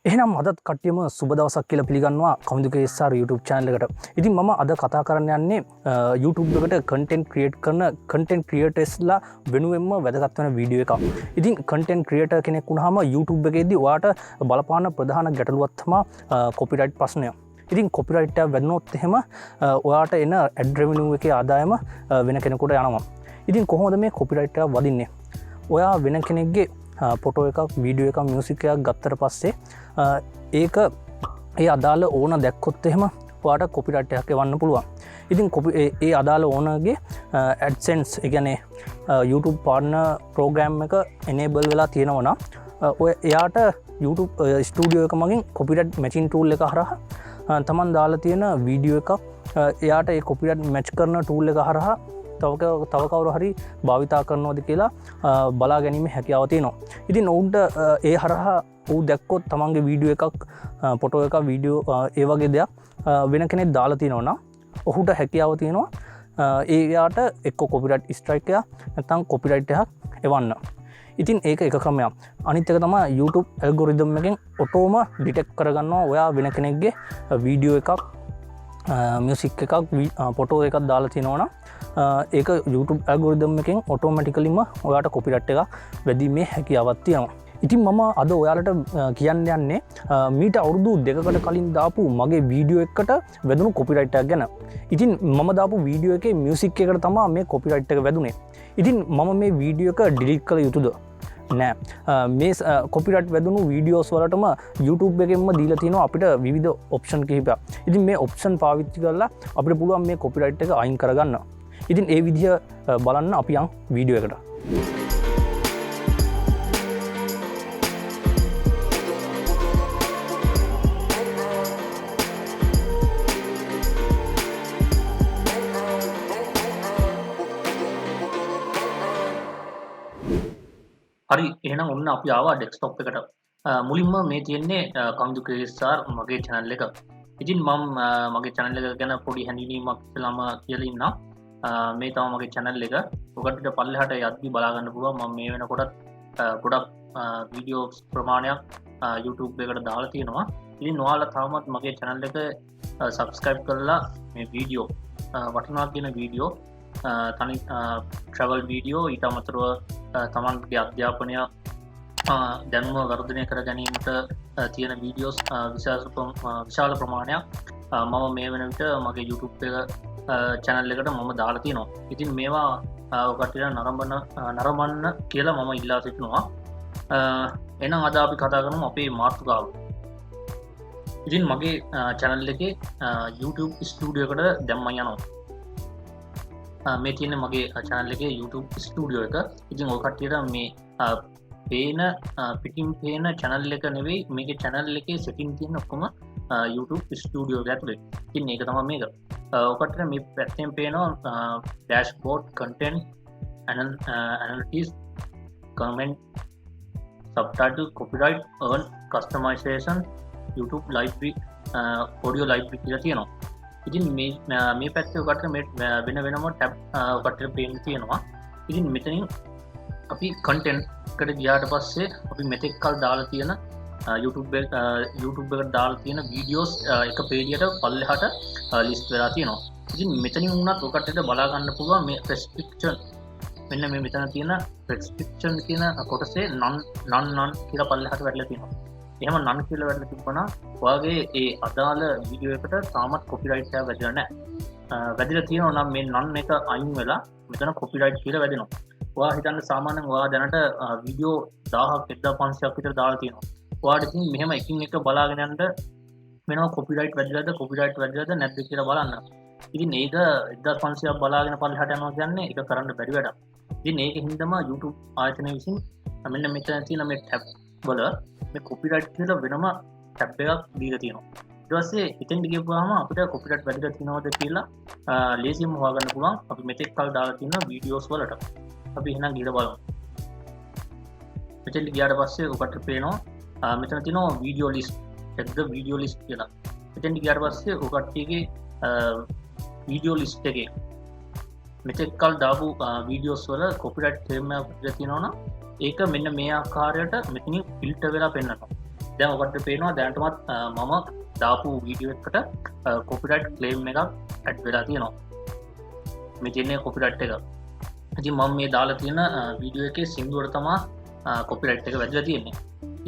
එහෙනම් අදත් කට්ටියම සුබ දවසක් කියලා පිළිගන්නවා කවුන්දුගේ SR YouTube channel එකට. ඉතින් මම අද කතා කරන්න යන්නේ YouTube එකට content create කරන content creatorsලා වෙනුවෙන්ම වැදගත් වෙන වීඩියෝ එකක්. ඉතින් content creator කෙනෙක් වුණාම YouTube එකේදී ඔයාට බලපාන ප්‍රධාන ගැටලුවක් තමයි copyright ප්‍රශ්නය. ඉතින් copyright එක වැදුනොත් එහෙම ඔයාට එන ad revenue එකේ ආදායම වෙන කෙනෙකුට යනවා. ඉතින් කොහොමද මේ copyright එක වදින්නේ? ඔයා වෙන කෙනෙක්ගේ ෆොටෝ එකක් වීඩියෝ එකක් මියුසික් එකක් ගත්තට පස්සේ ඒක ඒ අදාළ ඕන දැක්කොත් එහෙම ඔයාට කොපිරයිට් එකක් එවන්න පුළුවන්. ඉතින් ඒ අදාළ ඕනගේ AdSense ඒ කියන්නේ YouTube partner program එක enable වෙලා තියෙනවා නම් ඔය එයාට YouTube studio එක මගින් copyright matching tool එක හරහා තමන් දාලා තියෙන වීඩියෝ එකක් එයාට ඒ copyright match කරන tool එක හරහා තව කවුරු හරි භාවිතා කරනවද කියලා බලා ගැනීමේ හැකියාව තියෙනවා. ඉතින් ඔවුන්ට ඒ හරහා ඔව් දැක්කොත් තමන්ගේ වීඩියෝ එකක් ෆොටෝ එකක් වීඩියෝ ඒ වගේ දෙයක් වෙන කෙනෙක් දාලා තියෙනවා නම් ඔහුට හැකියාව තියෙනවා එයාට එක්ක කොපිරයිට් ස්ට්‍රයික් එකක් නැත්නම් කොපිරයිට් එකක් එවන්න. ඉතින් ඒක එක ක්‍රමයක්. අනිත් එක තමයි YouTube ඇල්ගොරිතම් එකෙන් ඔටෝම ඩිටෙක්ට් කරගන්නවා ඔයා වෙන කෙනෙක්ගේ වීඩියෝ එකක් මියුසික් එකක් ෆොටෝ එකක් දාලා තියෙනවා නම් ඒක YouTube ඇල්ගොරිතම් එකෙන් ඔටෝමැටිකලිම ඔයාට කොපිරයිට් එකක් වැදීමේ හැකියාවක් තියෙනවා. ඉතින් මම අද ඔයාලට කියන්න යන්නේ මීට අවුරුදු 2කට කලින් දාපු මගේ වීඩියෝ එකකට වැදුණු කොපිරයිට් එකක් ගැන. ඉතින් මම දාපු වීඩියෝ එකේ මියුසික් එකට තමයි මේ කොපිරයිට් එක වැදුනේ. ඉතින් මම මේ වීඩියෝ එක ඩිලීට් කළ යුතුද? නෑ. මේ කොපිරයිට් වැදුණු වීඩියෝස් වලටම YouTube එකෙන්ම දීලා තියෙනවා අපිට විවිධ ඔප්ෂන් කිහිපයක්. ඉතින් මේ ඔප්ෂන් පාවිච්චි කරලා අපිට පුළුවන් මේ කොපිරයිට් එක අයින් කරගන්න. ඉතින් ඒ විදිහ බලන්න අපි යන් වීඩියෝ එකට. හරි එහෙනම් ඔන්න අපි ආවා ඩෙස්ක්ටොප් එකට. මුලින්ම මේ තියෙන්නේ කඳු ක්‍රේසාර් මගේ channel එක. ඉතින් මම මගේ channel එක ගැන පොඩි හැඳින්වීමක් ඉස්සෙල්ලාම කියලා ඉන්නම්. මේ තමයි මගේ channel එක. ඔකට පල්ලෙහාට යද්දි බලා ගන්න පුළුවන් මම මේ වෙනකොටත් ගොඩක් වීඩියෝස් ප්‍රමාණයක් YouTube එකට දාලා තියෙනවා. ඉතින් ඔයාලා තාමත් මගේ channel එක subscribe කරලා මේ වීඩියෝ වටිනා කියන වීඩියෝ තනි ට්‍රැවල් වීඩියෝ ඊට අමතරව තමන්ගේ අධ්‍යාපනය දැනුම වර්ධනය කර ගැනීමට තියෙන වීඩියෝස් විශාල ප්‍රමාණයක් මම මේ වන විට මගේ YouTube එක channel එකට මම දාලා තියෙනවා. ඉතින් මේවා ඔකටට නරඹන්න කියලා මම ඉල්ලා සිටිනවා. එහෙනම් අද අපි කතා කරමු අපේ මාතෘකාව. ඉතින් මගේ channel එකේ YouTube studio එකට දැම්මන් යනවා. මේ තියෙන මගේ channel එකේ YouTube studio එක. ඉතින් ඔය කට්ටියට මේ පේන පිටින් පේන channel එක නෙවෙයි මේකේ channel එකේ setting තියෙන ඔක්කොම YouTube studio එක ඇතුලේ. ඉතින් ඒක තමයි මේක. ඔය කට්ටියට මේ පැත්තෙන් පේනවා dashboard, content, analytics, comment, subtitle, copyright, earn, customization, YouTube library, audio library කියලා තියෙනවා. ඉතින් මේ පැත්තේ ඔකට වෙන වෙනම ටැබ් ඔකට පේන්න තියෙනවා. ඉතින් මෙතනින් අපි content එකට ගියාට පස්සේ අපි මෙතෙක් කල් දාලා තියෙන YouTube එකට දාලා තියෙන වීඩියෝස් එක පේජයට පල්ලෙහාට ලිස්ට් වෙලා තියෙනවා. ඉතින් මෙතනින් වුණත් ඔකට බලා ගන්න පුළුවන් මේ restriction මෙන්න මේ මෙතන තියෙන restriction කියන කොටසේ none කියලා පල්ලෙහාට වැටලා තියෙනවා. එහෙම නන් කියලා වැටලා තිබුණා ඔයාගේ ඒ අදාළ වීඩියෝ එකට තාමත් කොපිරයිට් එකක් වැදිලා නැහැ. වැදිලා තියෙනවා නම් මේ නන් එක අයින් වෙලා මෙතන කොපිරයිට් කියලා වැදෙනවා. ඔයා හිතන්න සාමාන්‍යයෙන් ඔයා දැනට වීඩියෝ 1000ක් 1500ක් විතර දාලා තියෙනවා. ඔයාට ඉතින් මෙහෙම එකින් එක බලාගෙන යන්න වෙනවා කොපිරයිට් වැදිලාද නැද්ද කියලා බලන්න. ඉතින් ඒක 1500ක් බලාගෙන පල්ලෙහාට යනවා කියන්නේ ඒක කරන්න බැරි වැඩක්. ඉතින් ඒක හින්දාම YouTube ආයතනය විසින් මෙන්න මෙතන තියෙන මේ ටැබ් වල මේ කොපිරයිට් කියලා වෙනම ටැබ් එකක් දීලා තියෙනවා. ඊට පස්සේ ඉතින් ගියපුවාම අපිට කොපිරයිට් වැදගත් වෙනවද කියලා ලේසියෙන්ම හොයාගන්න පුළුවන්. අපි මෙතෙක් කල් දාලා තියෙන වීඩියෝස් වලට. අපි එහෙනම් ගිහලා බලමු. මෙතෙන් ගියාට පස්සේ ඔකට පේනවා මෙතන තියෙනවා video list. check the video list කියලා. මෙතෙන් ගියාට පස්සේ ඔකට්ටියගේ වීඩියෝ ලිස්ට් එකේ මෙතෙක් කල් දාපු වීඩියෝස් වල කොපිරයිට් ක්ලේම් එකක් තියෙනවා නම් ඒක මෙන්න මේ ආකාරයට මෙතනින් ෆිල්ටර් වෙලා පෙන්නනවා. දැන් ඔකට පේනවා දැනටමත් මම දාපු වීඩියෝ එකට කොපිරයිට් ක්ලේම් එකක් ඇඩ් වෙලා තියෙනවා මේ තියෙන්නේ කොපිරයිට් එක. ඉතින් මම මේ දාලා තියෙන වීඩියෝ එකේ සින්දුවට තමා කොපිරයිට් එක වැදලා තියෙන්නේ.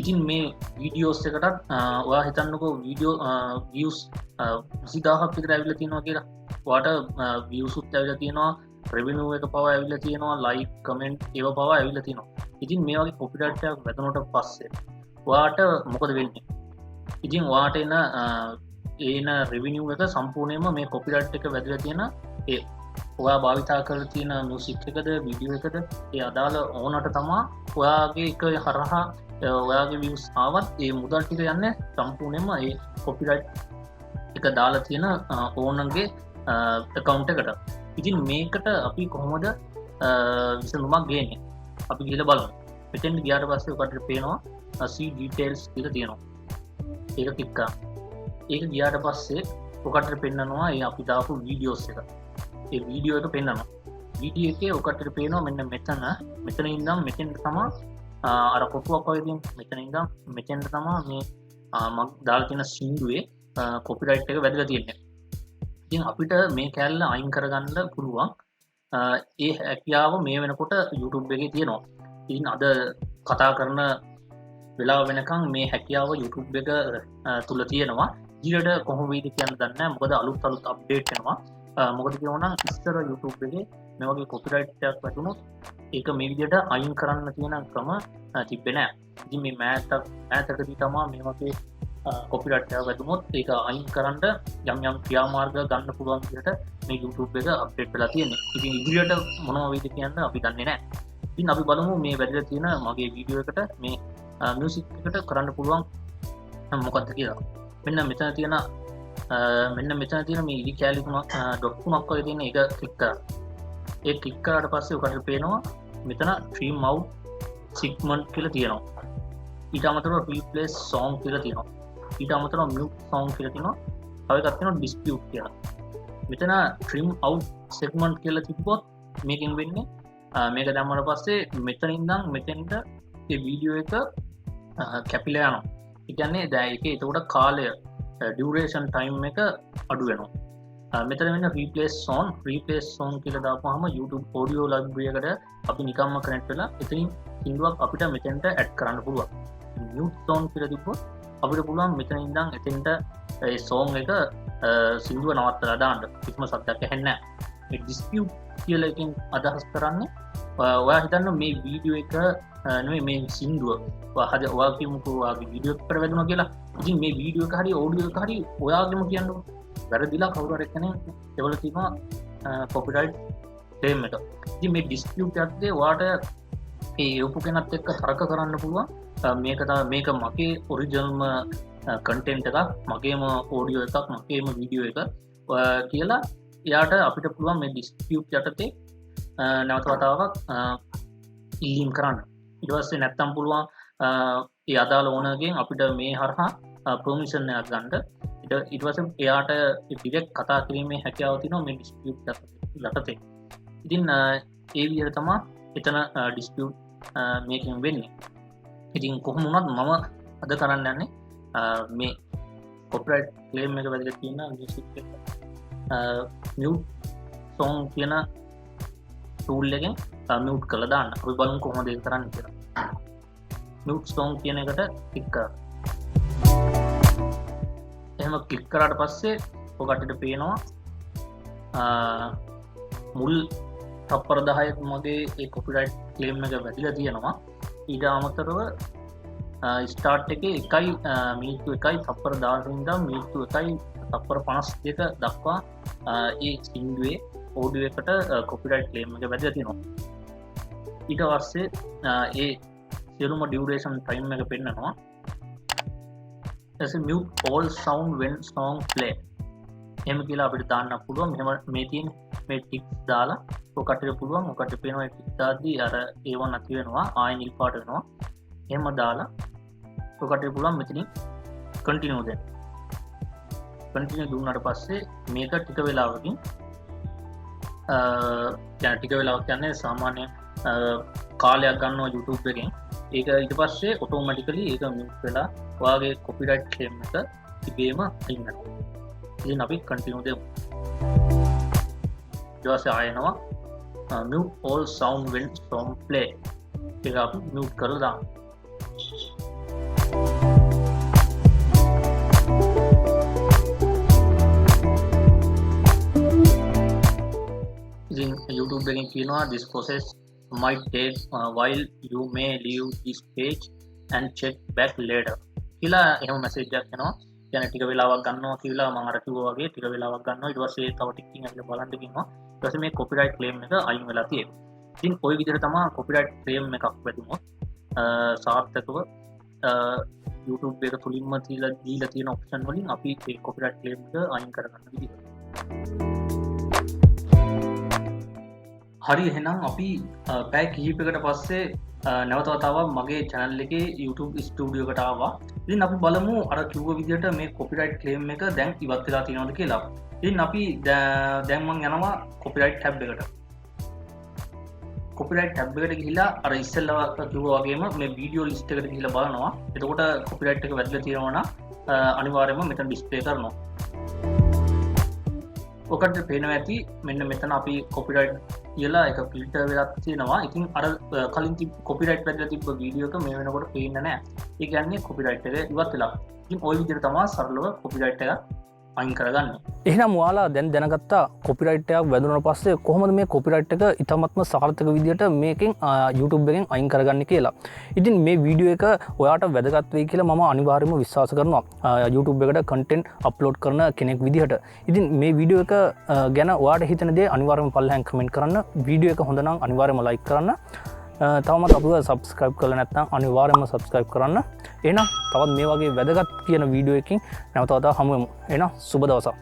ඉතින් මේ වීඩියෝස් එකටත් ඔයා හිතන්නකෝ වීඩියෝ views 20000ක් විතර ඇවිල්ලා තියෙනවා කියලා. ඔයාට views උත් ඇවිල්ලා තියෙනවා, revenue එක පවා ඇවිල්ලා තියෙනවා, like comment ඒව පවා ඇවිල්ලා තියෙනවා. ඉතින් මේ වගේ කොපිරයිට් එකක් වැදුනට පස්සේ ඔයාට මොකද වෙන්නේ? ඉතින් ඔයාට එන revenue එක සම්පූර්ණයෙන්ම මේ කොපිරයිට් එක වැදලා තියෙන ඒ ඔයා භාවිතා කර තියෙන මියුසික් එකද වීඩියෝ එකද ඒ අදාළ ඕනට තමා ඔයාගේ එක හරහා ඔයාගේ views ආවත් ඒ මුදල් ටික යන්නේ සම්පූර්ණයෙන්ම ඒ කොපිරයිට් එක දාලා තියෙන ඕනගේ account එකට. ඉතින් මේකට අපි කොහොමද විසඳුමක් ගේන්නේ? අපි ගිහලා බලමු. මෙතෙන් ගියාට පස්සේ ඔකට පේනවා see details කියලා තියෙනවා. ඒක ක්ලික් කරා. ඒක ගියාට පස්සේ ඔකට පෙන්නනවා ඒ අපි දාපු වීඩියෝස් එක. ඒ වීඩියෝ එක පෙන්වනවා. වීඩියෝ එකේ ඔකට පේනවා මෙන්න මෙතන ඉඳන් මෙතෙන්ට තමයි අර කොපුවක් වගේ තියෙන මෙතන ඉඳන් මෙතෙන්ට තමයි මේ මම දාලා තියෙන සින්දුවේ කොපිරයිට් එක වැදලා තියෙන්නේ. ඉතින් අපිට මේ කැල්ල අයින් කරගන්න පුළුවන් ඒ හැකියාව මේ වෙනකොට YouTube එකේ තියෙනවා. ඉතින් අද කතා කරන වෙලාව වෙනකන් මේ හැකියාව YouTube එක තුල තියෙනවා. ඊළඟට කොහොම වෙයිද කියන්න දන්නේ නැහැ. මොකද අලුත් අප්ඩේට් වෙනවා. මොකද කියනවනම් ඉස්සර YouTube එකේ මේ වගේ කොපිරයිට් එකක් වැටුණොත් ඒක මේ විදිහට අයින් කරන්න තියෙන ක්‍රම තිබ්බේ නැහැ. ඉතින් මේ මෑතකදී තමයි මේ වගේ කොපිරයිට් එකක් වැටුණොත් ඒක අයින් කරන්න යම් ක්‍රියාමාර්ග ගන්න පුළුවන් විදිහට මේ YouTube එක අප්ඩේට් වෙලා තියෙන්නේ. ඉතින් ඉදිරියට මොනවා වෙයිද කියන්න අපි දන්නේ නැහැ. ඉතින් අපි බලමු මේ වැදලා තියෙන මගේ වීඩියෝ එකට මේ මියුසික් එකට කරන්න පුළුවන් මොකක්ද කියලා. මෙන්න මෙතන තියෙන මේ ඉලි කැලි තුනක් ඩොට් තුනක් වගේ තියෙන එක ක්ලික් කරා. ඒ ක්ලික් කරාට පස්සේ ඔකට පේනවා මෙතන trim out segment කියලා තියෙනවා. ඊට අමතරව replace song කියලා තියෙනවා. ඊට අමතරව mute song කියලා තියෙනවා. තව එකක් තියෙනවා dispute කියලා. මෙතන trim out segment කියලා තිබ්බොත් මේකෙන් වෙන්නේ මේක දැම්මම පස්සේ මෙතන ඉඳන් මෙතෙන්ට මේ වීඩියෝ එක කැපිලා යනවා. ඒ කියන්නේ දැන් ඒකේ ඒකට කාලය duration time එක අඩු වෙනවා. මෙතන වෙන replace song කියලා දාපුවාම YouTube audio library එකට අපි නිකම්ම කනෙක්ට් වෙලා එතනින් සින්දුවක් අපිට මෙතෙන්ට ඇඩ් කරන්න පුළුවන්. mute song කියලා තිබ්බොත් අපිට පුළුවන් මෙතන ඉඳන් එතෙන්ට ඒ song එක සින්දුව නවත්තලා දාන්න. කිසිම සද්දයක් ඇහෙන්නේ නැහැ. මේ dispute කියලා එකෙන් අදහස් කරන්නේ ඔයා හිතන්න මේ වීඩියෝ එක නෙවෙයි මේ සින්දුව ඔයා කියමුකෝ ඔයාගේ වීඩියෝ එකට වැදුණා කියලා. ඉතින් මේ වීඩියෝ එක හරි ඔඩියෝ එක හරි ඔයාගෙම කියන්නකො. වැරදිලා කවුරු හරි කෙනෙක් ඒවල තියෙනවා කොපිරයිට් ක්ලේම් එක. ඉතින් මේ ඩිස්පියුට් එකේ ඔයාට ඒ යොපු කෙනත් එක්ක තර්ක කරන්න පුළුවන්. මේක මගේ ඔරිජිනල්ම කන්ටෙන්ට් එකක්, මගේම ඔඩියෝ එකක්, මගේම වීඩියෝ එක කියලා එයාට අපිට පුළුවන් මේ ඩිස්පියුට් යටතේ නැවත වතාවක් ඉල්ලීම් කරන්න. ඊට පස්සේ නැත්තම් පුළුවන් ඒ අදාළ ඕනර්ගෙන් අපිට මේ හරහා පර්මිෂන් එකක් ගන්න. ඊට පස්සේ එයාට ඩිරෙක්ට් කතා කිරීමේ හැකියාව තියෙනවා මේ ඩිස්පියුට් යටතේ. ඉතින් ඒ විදිහට තමයි එතන ඩිස්පියුට් මේකින් වෙන්නේ. ඉතින් කොහොම වුණත් මම අද කරන්න යන්නේ මේ කොපිරයිට් ක්ලේම් එක වැදලා තියෙන මියුසික් එක mute song කියන tool එකෙන් mute කරලා දාන්න. අපි බලමු කොහොමද ඒක කරන්නේ කියලා. mute song කියන එකට ක්ලික් කරා. එහෙම ක්ලික් කරාට පස්සේ ඔකට පේනවා මුල් තප්පර 10ක් මගේ ඒ කොපිරයිට් ක්ලේම් එක වැදිලා තියෙනවා. ඊට අමතරව ස්ටාර්ට් එකේ 1 මිනිත්තු 1යි තප්පර 16 ඉඳන් මිනිත්තු 1යි තප්පර 52 දක්වා ඒ සින්දුවේ ඔඩියෝ එකට කොපිරයිට් ක්ලේම් එක වැදලා තියෙනවා. ඊට පස්සේ ඒ සියලුම ඩියුරේෂන් ටයිම් එක පෙන්නනවා. ඊට mute all sound when song play එහෙම කියලා අපිට දාන්න පුළුවන්. මෙහෙම මේ තියෙන මේ ටික්ස් දාලා ඔකට පුළුවන්. ඔකට පේනවා ඒ ටික්ස් දාද්දී අර A1 නැති වෙනවා, ආයෙ නිල් පාට වෙනවා. එහෙම දාලා ඔකට පුළුවන් මෙතනින් continue දෙන්න. continue දුන්නාට පස්සේ මේක ටික වෙලාවකින් දැන් ටික වෙලාවක් කියන්නේ සාමාන්‍ය කාලයක් ගන්නවා YouTube එකෙන්. ඒක ඊට පස්සේ ඔටෝමැටිකලි ඒක මියුට් වෙලා ඔයාගේ කොපිරයිට් ක්ලේම් එක තිබේම අයින් වෙනවා. ඉතින් අපි කන්ටිනියු දෙමු. ඊට පස්සේ ආයෙනවා mute all sound when song play එක අපි mute කරලා දාමු. ඉතින් YouTube එකෙන් කියනවා this process might take while you may leave this page and check back later කියලා එහෙම මැසේජ් එකක් එනවා. يعني ටික වෙලාවක් ගන්නවා කියලා මම අර කිව්වා වගේ ටික වෙලාවක් ගන්නවා. ඊට පස්සේ තව ටිකකින් අපිට බලන්න කියනවා. ඊට පස්සේ මේ copyright claim එක අයින් වෙලා තියෙනවා. ඉතින් ওই විදිහට තමයි copyright claim එකක් වැදුනොත් සාර්ථකව YouTube එක තුලින්ම දීලා තියෙන ඔප්ෂන් වලින් අපි මේ copyright claim එක අයින් කරගන්න විදිහ. හරි එහෙනම් අපි පැය කිහිපයකට පස්සේ නැවත වතාවක් මගේ channel එකේ YouTube studio එකට ආවා. ඉතින් අපි බලමු අර කිව්ව විදිහට මේ copyright claim එක දැන් ඉවත් වෙලා තියෙනවද කියලා. ඉතින් අපි දැන් මම යනවා copyright tab එකට. copyright tab එකට ගිහිලා අර ඉස්සෙල්ලා කිව්වා වගේම මේ video list එකට ගිහිලා බලනවා. එතකොට copyright එක වැදලා තියෙනවා නම් අනිවාර්යයෙන්ම මෙතන display කරනවා. ඔකට පේනවා ඇති මෙන්න මෙතන අපි copyright කියලා එක ෆිල්ටර් වෙලා තියෙනවා. ඉතින් අර කලින් copyright වැදලා තිබ්බ වීඩියෝ එක මේ වෙනකොට පේන්නේ නැහැ. ඒ කියන්නේ copyright එක ඉවත් වෙලා. ඉතින් ওই විදිහට තමයි සරලව copyright එක අයින් කරගන්නේ. එහෙනම් ඔයාලා දැන් දැනගත්තා කොපිරයිට් එකක් වැදුනට පස්සේ කොහොමද මේ කොපිරයිට් එක ඉතාමත්ම සාර්ථක විදිහට මේකෙන් YouTube එකෙන් අයින් කරගන්නේ කියලා. ඉතින් මේ වීඩියෝ එක ඔයාට වැදගත් වෙයි කියලා මම අනිවාර්යයෙන්ම විශ්වාස කරනවා. YouTube එකට content upload කරන කෙනෙක් විදිහට. ඉතින් මේ වීඩියෝ එක ගැන ඔයාට හිතෙන දේ අනිවාර්යයෙන්ම පල්ලෙහාන් කමෙන්ට් කරන්න. වීඩියෝ එක හොඳ නම් අනිවාර්යයෙන්ම like කරන්න. තවමත් අපිව subscribe කරලා නැත්නම් අනිවාර්යයෙන්ම subscribe කරන්න. එහෙනම් තවත් මේ වගේ වැදගත් කියන වීඩියෝ එකකින් නැවත වතාවක් හමු වෙමු. එහෙනම් සුබ දවසක්.